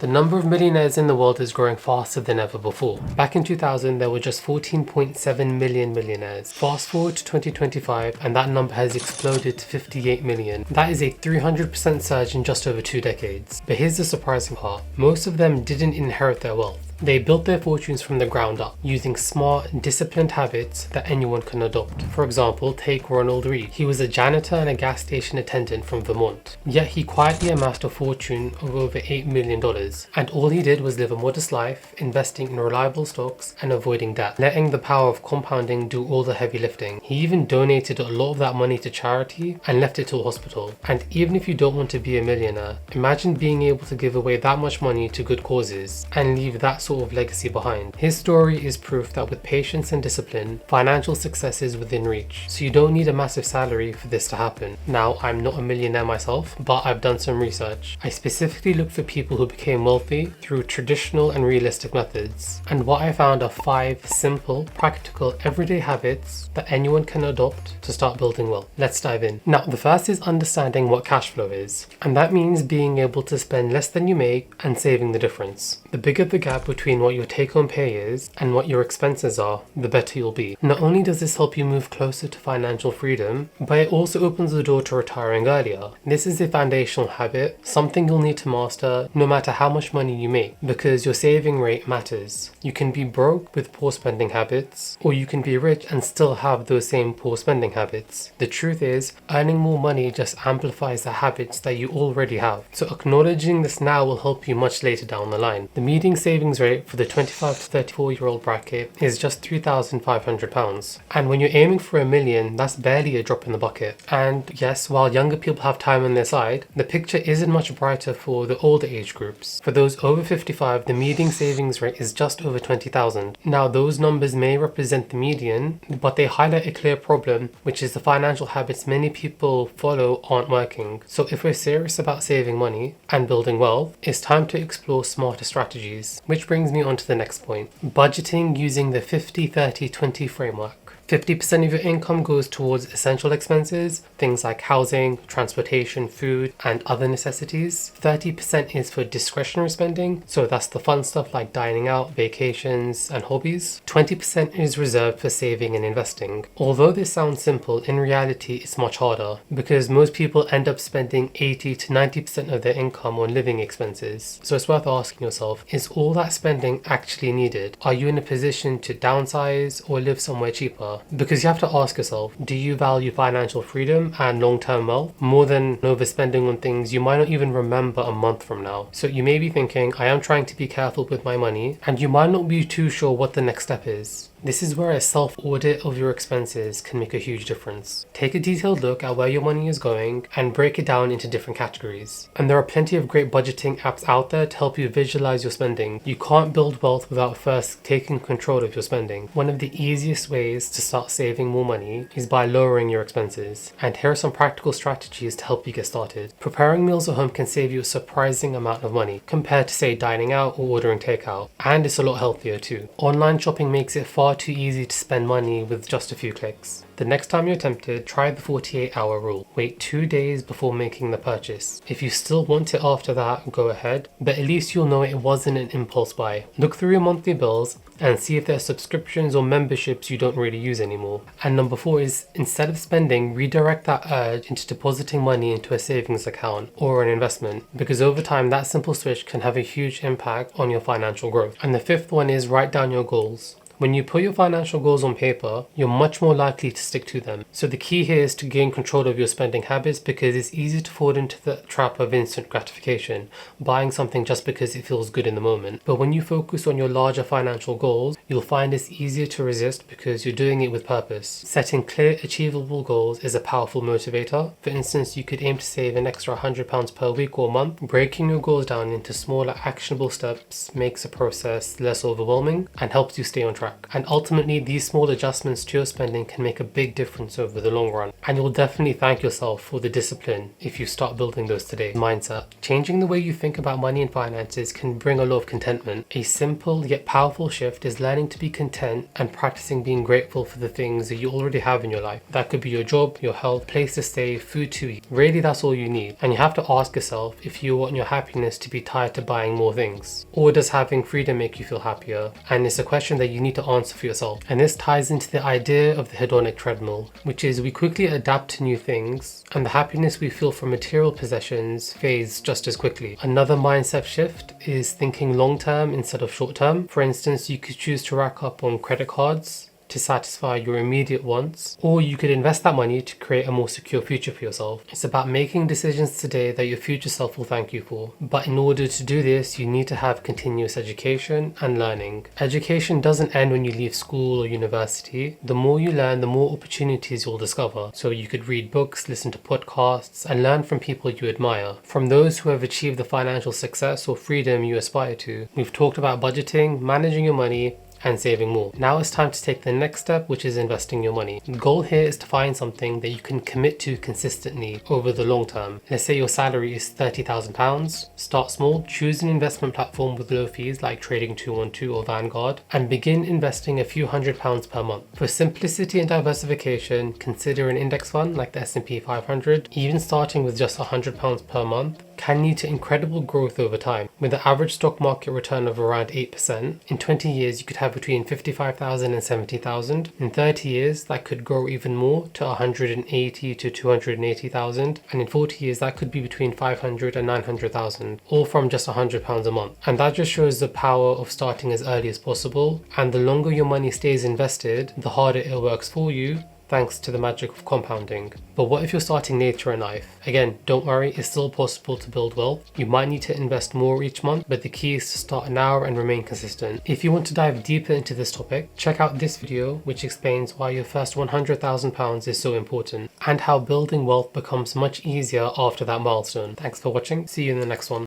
The number of millionaires in the world is growing faster than ever before. Back in 2000, there were just 14.7 million millionaires. Fast forward to 2025, and that number has exploded to 58 million. That is a 300% surge in just over 2 decades. But here's the surprising part. Most of them didn't inherit their wealth. They built their fortunes from the ground up, using smart, disciplined habits that anyone can adopt. For example, take Ronald Read. He was a janitor and a gas station attendant from Vermont. Yet he quietly amassed a fortune of over $8 million. And all he did was live a modest life, investing in reliable stocks and avoiding debt, letting the power of compounding do all the heavy lifting. He even donated a lot of that money to charity and left it to a hospital. And even if you don't want to be a millionaire, imagine being able to give away that much money to good causes and leave that sort of legacy behind. His story is proof that with patience and discipline, financial success is within reach. So you don't need a massive salary for this to happen. Now, I'm not a millionaire myself, but I've done some research. I specifically looked for people who became wealthy through traditional and realistic methods. And what I found are 5 simple, practical, everyday habits that anyone can adopt to start building wealth. Let's dive in. Now, the first is understanding what cash flow is. And that means being able to spend less than you make and saving the difference. The bigger the gap between what your take-home pay is and what your expenses are, the better you'll be. Not only does this help you move closer to financial freedom, but it also opens the door to retiring earlier. This is a foundational habit, something you'll need to master no matter how much money you make, because your saving rate matters. You can be broke with poor spending habits, or you can be rich and still have those same poor spending habits. The truth is, earning more money just amplifies the habits that you already have. So acknowledging this now will help you much later down the line. The median savings rate for the 25 to 34-year-old bracket is just £3,500. And when you're aiming for $1 million, that's barely a drop in the bucket. And yes, while younger people have time on their side, the picture isn't much brighter for the older age groups. For those over 55, the median savings rate is just over 20,000. Now, those numbers may represent the median, but they highlight a clear problem, which is the financial habits many people follow aren't working. So if we're serious about saving money and building wealth, it's time to explore smarter strategies. Which brings me on to the next point. Budgeting using the 50-30-20 framework. 50% of your income goes towards essential expenses, things like housing, transportation, food, and other necessities. 30% is for discretionary spending, so that's the fun stuff like dining out, vacations, and hobbies. 20% is reserved for saving and investing. Although this sounds simple, in reality it's much harder, because most people end up spending 80 to 90% of their income on living expenses. So it's worth asking yourself, is all that spending actually needed? Are you in a position to downsize or live somewhere cheaper? Because you have to ask yourself, do you value financial freedom and long-term wealth more than overspending on things you might not even remember a month from now? So you may be thinking, I am trying to be careful with my money, and you might not be too sure what the next step is. This is where a self-audit of your expenses can make a huge difference. Take a detailed look at where your money is going and break it down into different categories. And there are plenty of great budgeting apps out there to help you visualize your spending. You can't build wealth without first taking control of your spending. One of the easiest ways to start saving more money is by lowering your expenses. And here are some practical strategies to help you get started. Preparing meals at home can save you a surprising amount of money compared to, say, dining out or ordering takeout. And it's a lot healthier too. Online shopping makes it far too easy to spend money with just a few clicks. The next time you're tempted, try the 48-hour rule. Wait 2 days before making the purchase. If you still want it after that, go ahead, but at least you'll know it wasn't an impulse buy. Look through your monthly bills and see if there are subscriptions or memberships you don't really use anymore. And number 4 is, instead of spending, redirect that urge into depositing money into a savings account or an investment, because over time that simple switch can have a huge impact on your financial growth. And the 5th one is write down your goals. When you put your financial goals on paper, you're much more likely to stick to them. So the key here is to gain control of your spending habits, because it's easy to fall into the trap of instant gratification, buying something just because it feels good in the moment. But when you focus on your larger financial goals, you'll find it's easier to resist because you're doing it with purpose. Setting clear, achievable goals is a powerful motivator. For instance, you could aim to save an extra £100 per week or month. Breaking your goals down into smaller, actionable steps makes the process less overwhelming and helps you stay on track. track. And ultimately, these small adjustments to your spending can make a big difference over the long run. And you'll definitely thank yourself for the discipline if you start building those today. Mindset. Changing the way you think about money and finances can bring a lot of contentment. A simple yet powerful shift is learning to be content and practicing being grateful for the things that you already have in your life. That could be your job, your health, place to stay, food to eat. Really, that's all you need. And you have to ask yourself if you want your happiness to be tied to buying more things, or does having freedom make you feel happier? And it's a question that you need to answer for yourself. And this ties into the idea of the hedonic treadmill, which is we quickly adapt to new things, and the happiness we feel from material possessions fades just as quickly. Another mindset shift is thinking long term instead of short term. For instance, you could choose to rack up on credit cards to satisfy your immediate wants, or you could invest that money to create a more secure future for yourself. It's about making decisions today that your future self will thank you for. But in order to do this, you need to have continuous education and learning. Education doesn't end when you leave school or university. The more you learn, the more opportunities you'll discover. So you could read books, listen to podcasts, and learn from people you admire, from those who have achieved the financial success or freedom you aspire to. We've talked about budgeting, managing your money, and saving more. Now it's time to take the next step, which is investing your money. The goal here is to find something that you can commit to consistently over the long term. Let's say your salary is £30,000. Start small, choose an investment platform with low fees like Trading 212 or Vanguard, and begin investing a few £100s per month. For simplicity and diversification, consider an index fund like the S&P 500. Even starting with just £100 per month can lead to incredible growth over time. With the average stock market return of around 8%, in 20 years you could have between 55,000 and 70,000. In 30 years that could grow even more to 180 to 280,000, and in 40 years that could be between 500 and 900,000, all from just £100 a month. And that just shows the power of starting as early as possible, and the longer your money stays invested, the harder it works for you, thanks to the magic of compounding. But what if you're starting later in life? Again, don't worry, it's still possible to build wealth. You might need to invest more each month, but the key is to start now and remain consistent. If you want to dive deeper into this topic, check out this video, which explains why your first £100,000 is so important, and how building wealth becomes much easier after that milestone. Thanks for watching, see you in the next one.